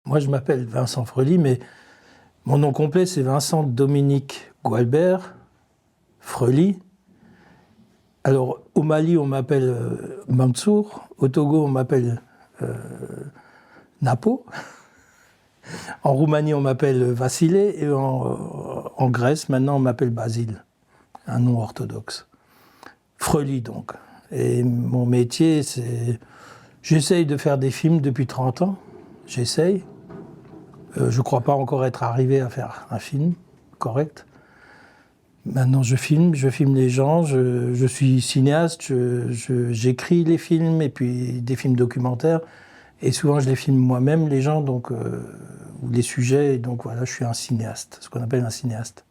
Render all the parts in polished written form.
Moi, je m'appelle Vincent Freuli, mais mon nom complet, c'est Vincent Dominique Gualbert Freuli. Alors, au Mali, on m'appelle Mansour. Au Togo, on m'appelle Napo. En Roumanie, on m'appelle Vassilé. Et en Grèce, maintenant, on m'appelle Basile. Un nom orthodoxe. Freuli, donc. Et mon métier, c'est... J'essaye de faire des films depuis 30 ans. J'essaye. Je ne crois pas encore être arrivé à faire un film correct. Maintenant, je filme les gens, je suis cinéaste, j'écris les films et puis des films documentaires. Et souvent, je les filme moi-même, les gens, donc, ou les sujets. Et donc voilà, je suis un cinéaste, ce qu'on appelle un cinéaste.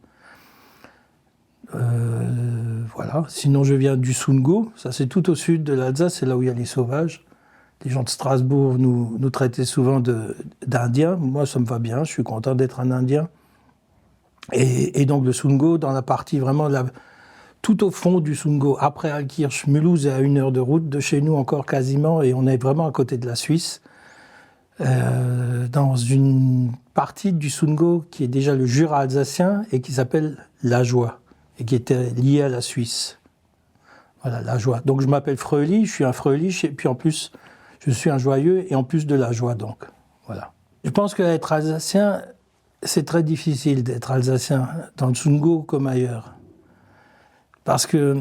Voilà. Sinon, je viens du Sundgau, ça c'est tout au sud de l'Alsace, c'est là où il y a les sauvages. Les gens de Strasbourg nous traitaient souvent d'Indiens. Moi, ça me va bien, je suis content d'être un Indien. Et donc le Sundgau, dans la partie vraiment tout au fond du Sundgau, après Altkirch, Mulhouse est à 1 heure de route de chez nous encore quasiment, et on est vraiment à côté de la Suisse, dans une partie du Sundgau qui est déjà le Jura alsacien et qui s'appelle la Joie, et qui était liée à la Suisse. Voilà, la Joie. Donc je m'appelle Freuli, je suis un Freuli, et puis en plus, je suis un joyeux, et en plus de la joie, donc. Voilà. Je pense qu'être alsacien, c'est très difficile d'être alsacien, dans le Sundgau comme ailleurs. Parce que,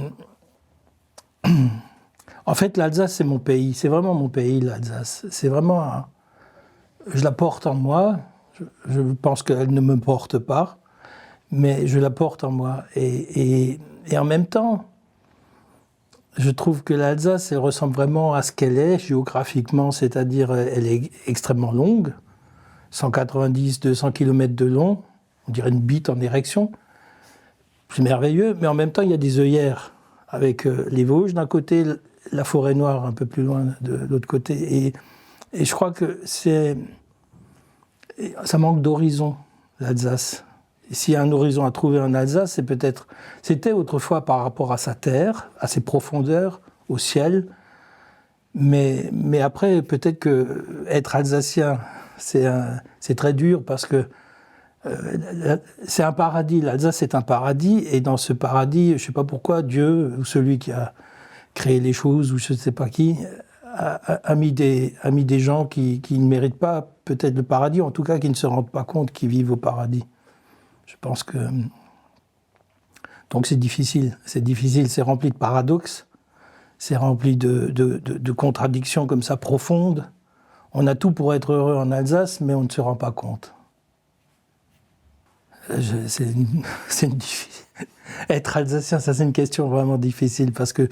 en fait, l'Alsace, c'est mon pays. C'est vraiment mon pays, l'Alsace. C'est vraiment... Je la porte en moi. Je pense qu'elle ne me porte pas, mais je la porte en moi. Et en même temps, je trouve que l'Alsace, elle ressemble vraiment à ce qu'elle est géographiquement, c'est-à-dire elle est extrêmement longue, 190-200 km de long, on dirait une bite en érection. C'est merveilleux, mais en même temps, il y a des œillères avec les Vosges d'un côté, la forêt noire un peu plus loin de l'autre côté. Et je crois que ça manque d'horizon, l'Alsace. S'il y a un horizon à trouver en Alsace, c'était autrefois par rapport à sa terre, à ses profondeurs, au ciel. Mais après, peut-être que être alsacien, c'est très dur parce que c'est un paradis. L'Alsace est un paradis, et dans ce paradis, je ne sais pas pourquoi, Dieu, ou celui qui a créé les choses, ou je ne sais pas qui, a mis des gens qui ne méritent pas peut-être le paradis, en tout cas qui ne se rendent pas compte qu'ils vivent au paradis. Je pense que... Donc c'est difficile, c'est rempli de paradoxes, c'est rempli de contradictions comme ça profondes. On a tout pour être heureux en Alsace, mais on ne se rend pas compte. Être alsacien, ça c'est une question vraiment difficile, parce que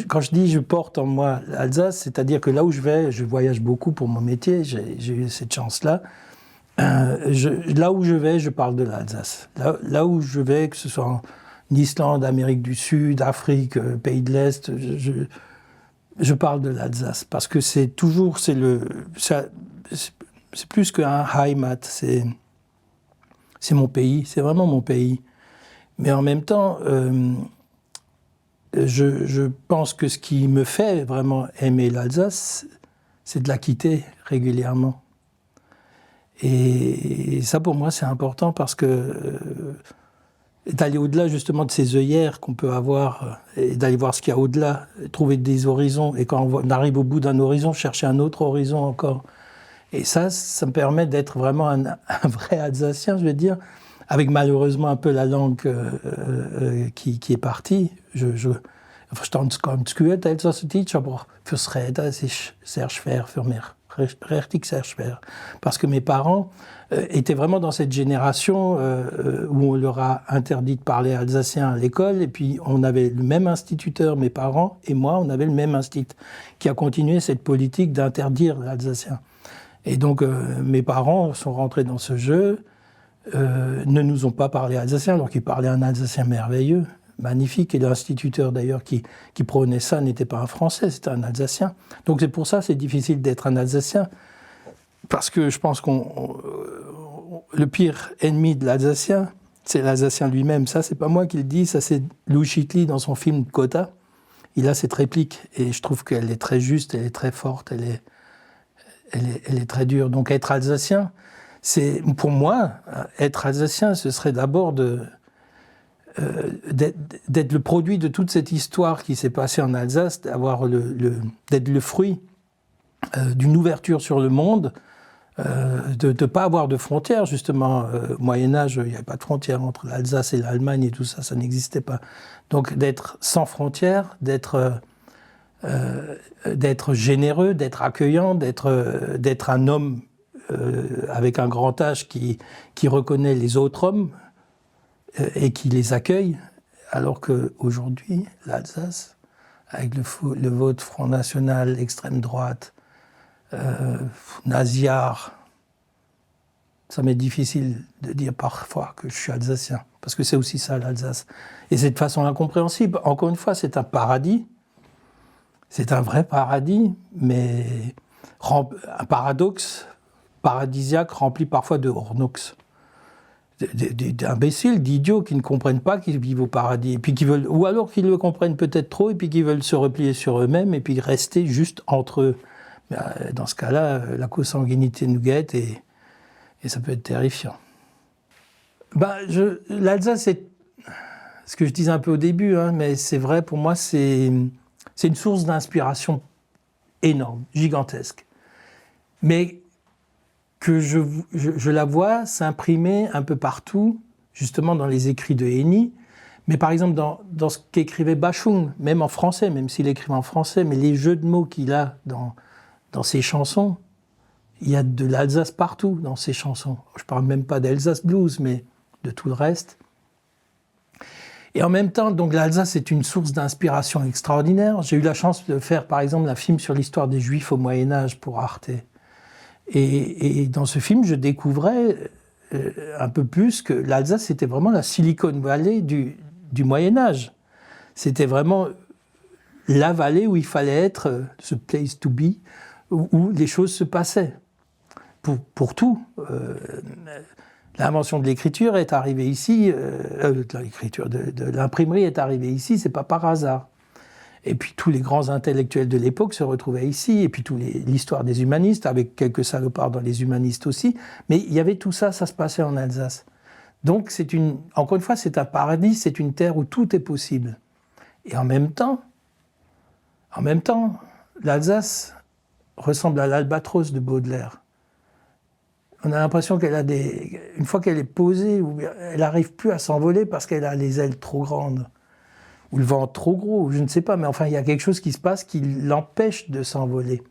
quand je dis je porte en moi l'Alsace, c'est-à-dire que là où je vais, je voyage beaucoup pour mon métier, j'ai eu cette chance-là. Là où je vais, je parle de l'Alsace. Là où je vais, que ce soit en Islande, Amérique du Sud, Afrique, Pays de l'Est, je parle de l'Alsace. Parce que c'est plus qu'un Heimat, c'est mon pays, c'est vraiment mon pays. Mais en même temps, je pense que ce qui me fait vraiment aimer l'Alsace, c'est de la quitter régulièrement. Et ça, pour moi, c'est important parce que d'aller au-delà, justement, de ces œillères qu'on peut avoir et d'aller voir ce qu'il y a au-delà, trouver des horizons. Et quand on arrive au bout d'un horizon, chercher un autre horizon encore. Et ça me permet d'être vraiment un vrai Alsacien, je veux dire, avec malheureusement un peu la langue qui est partie. Verstandskonstkuet, Elsassitisch, aber fürs Reden, es ist sehr schwer für mich. Richtig sehr schwer. Parce que mes parents étaient vraiment dans cette génération où on leur a interdit de parler alsacien à l'école, et puis on avait le même instituteur, mes parents et moi, on avait le même institut qui a continué cette politique d'interdire l'alsacien. Et donc mes parents sont rentrés dans ce jeu, ne nous ont pas parlé alsacien, alors qu'ils parlaient un alsacien merveilleux, magnifique, et l'instituteur d'ailleurs qui prônait ça n'était pas un Français, c'était un Alsacien. Donc c'est pour ça que c'est difficile d'être un Alsacien, parce que je pense le pire ennemi de l'Alsacien, c'est l'Alsacien lui-même. Ça, c'est pas moi qui le dis, ça c'est Lou Chitli dans son film Kota. Il a cette réplique, et je trouve qu'elle est très juste, elle est très forte, elle est très dure. Donc être alsacien, pour moi, être alsacien, ce serait d'abord d'être le produit de toute cette histoire qui s'est passée en Alsace, d'être le fruit d'une ouverture sur le monde, de ne pas avoir de frontières, justement. Au Moyen-Âge, il n'y avait pas de frontières entre l'Alsace et l'Allemagne et tout ça, ça n'existait pas. Donc d'être sans frontières, d'être généreux, d'être accueillant, d'être un homme avec un grand H qui reconnaît les autres hommes et qui les accueille, alors qu'aujourd'hui, l'Alsace, avec le vote Front National, l'extrême droite, Naziard, ça m'est difficile de dire parfois que je suis alsacien, parce que c'est aussi ça l'Alsace. Et c'est de façon incompréhensible. Encore une fois, c'est un paradis, c'est un vrai paradis, mais un paradoxe paradisiaque rempli parfois de hornox. D'imbéciles, d'idiots qui ne comprennent pas qu'ils vivent au paradis, et puis ou alors qu'ils le comprennent peut-être trop, et puis qu'ils veulent se replier sur eux-mêmes, et puis rester juste entre eux. Dans ce cas-là, la consanguinité nous guette, et ça peut être terrifiant. L'Alsace, c'est ce que je disais un peu au début, hein, mais c'est vrai, pour moi, c'est une source d'inspiration énorme, gigantesque. Mais que je la vois s'imprimer un peu partout, justement dans les écrits de Henny, mais par exemple dans ce qu'écrivait Bashung, même en français, même s'il écrivait en français, mais les jeux de mots qu'il a dans ses chansons, il y a de l'Alsace partout dans ses chansons. Je ne parle même pas d'Alsace Blues, mais de tout le reste. Et en même temps, donc l'Alsace est une source d'inspiration extraordinaire. J'ai eu la chance de faire, par exemple, un film sur l'histoire des Juifs au Moyen-Âge pour Arte. Et dans ce film, je découvrais un peu plus que l'Alsace, c'était vraiment la Silicon Valley du Moyen-Âge. C'était vraiment la vallée où il fallait être, ce place to be, où les choses se passaient. Pour tout. L'invention de l'écriture est arrivée ici, de l'imprimerie est arrivée ici, c'est pas par hasard. Et puis tous les grands intellectuels de l'époque se retrouvaient ici, et puis l'histoire des humanistes, avec quelques salopards dans les humanistes aussi, mais il y avait tout ça, ça se passait en Alsace. Donc encore une fois, c'est un paradis, c'est une terre où tout est possible. Et en même temps, l'Alsace ressemble à l'albatros de Baudelaire. On a l'impression une fois qu'elle est posée, elle n'arrive plus à s'envoler parce qu'elle a les ailes trop grandes, ou le vent trop gros, je ne sais pas, mais enfin il y a quelque chose qui se passe qui l'empêche de s'envoler.